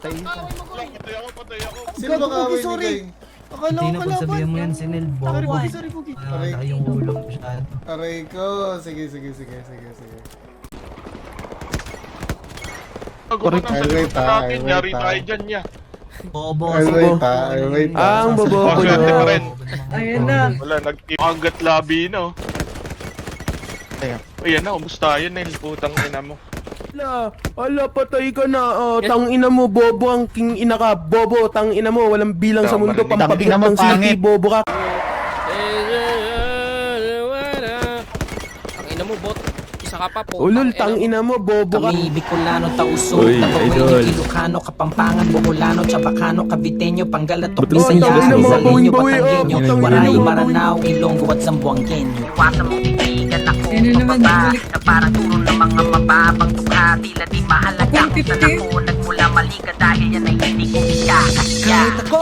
Patay ka. Patay ako. Sino ba kawin ni Gang? Akala ko kalaban. mo yan, Sinel. Sorry, Bobo. Bugi, sorry, Bugi. Laki yung ulo masyado. Aray ko. Sige. Gawa ng Wait, salita natin. Yari tayo dyan niya. Bobo. Wait. Ang bobo Swerte pa nyo. rin. Ayan na. Wala, nag-iwangat labi na. Ayan na, umusta yun eh. Putang ina mo. Ala, patay ka na. Tang ina mo, bobo ang king ina ka. Bobo, tang ina mo. Walang bilang sa mundo. Pampabigat ng city, bobo ka. Ang ina mo, bot. Isa ka pa po. Ulol, tang ina mo, bobo ka. Kami Bicolano, Tausog, Tabawenyo, Ilocano, Kapampangan, Bocolano, Chabacano, Caviteño, Pangalatok, Bisaya, Rizaleño, Batangueño, Waray, Maranao, Ilonggo at Zamboangueño. Iwasan mong titigan ako pababa na parang turo ng mga mababang tukha. Tila di mahalaga kung saan ako nagmula mali ka dahil yan ay hindi ko ikakasya. Kahit ako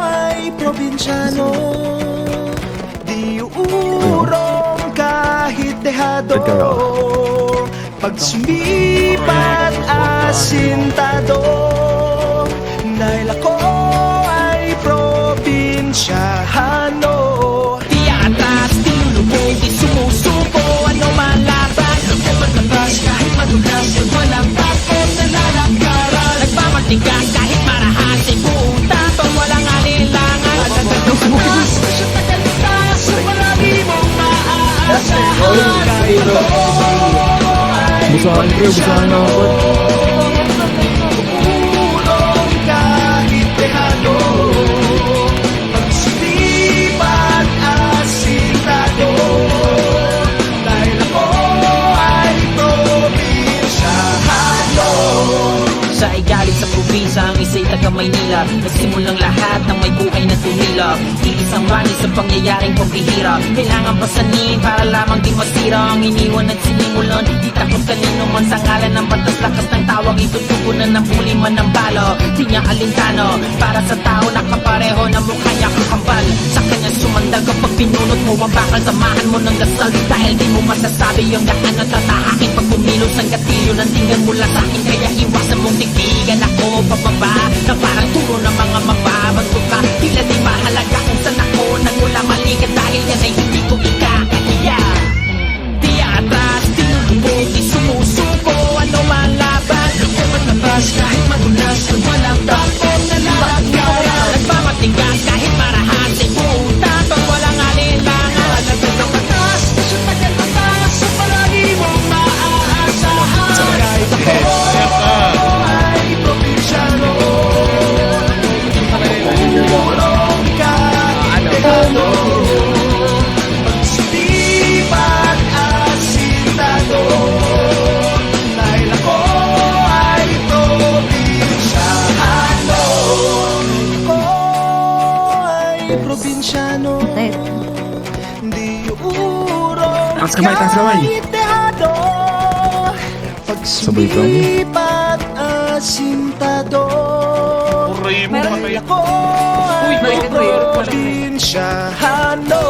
ay probinsyano, di uurong kahit dehado. Pag sumipat asintado, dahil ako ay probinsyano. Di atas, di lulubog, di sumusuko, ano man laban. Lumabas kahit madulas, walang takot na lalakaran. Nagmamatigas kahit marahasin, buong tapang walang alinlangan. Nagmamatigas, sa tagalitas, sa marami mong maaasahan. Busahan ko, busahan ako. Uurong kahit dehado, pag sumipat asintado, dahil ako ay probinsyano. Sa ay galing sa probinsya, ang isa'y taga Maynila. Nagsimulang lahat ng may buhay na tumila. Iisang rani sa pangyayaring pambihira. Kailangan pasanin para lamang di masira. Ang iniwan at sinimulan, di takot kanino man sa ngalan ng batas. Lakas ng tawag, itutugunan ng huli man ng balo. Di niya alintano, para sa tao nakapareho na mukha niya kakambal. Sa kanya sumandag kapag pinunot mo ang bakal. Samahan mo ng dasal dahil di mo masasabi yung daan na tatahakin. Pag bumilos ang gatilyo, nandigan mula sa akin. Kaya iwasan mong tigtigan ako pababa, na parang turo ng mga mababago ka. Tila di mahalaga kung saan ako nagmula mali ka dahil yan ay hindi ko ikakahiya. Di atras, di lulubog, di sumusuko, ano man laban. Lumabas kahit madulas, walang takot na lalakaran. Nagmamatigas kahit marahasin, buong tapang walang alinlangan. Nagmamatas, sa tagalitas, sa palagi mong maaasahan. Kahit ako ay probinsyano, uurong kahit dehado, pag sumipat asintado, dahil ako ay probinsyano. Ako ay probinsyano, di uurong kahit dehado, pag sumipat asintado, Uray mo, patay dahil ako ay probinsyano.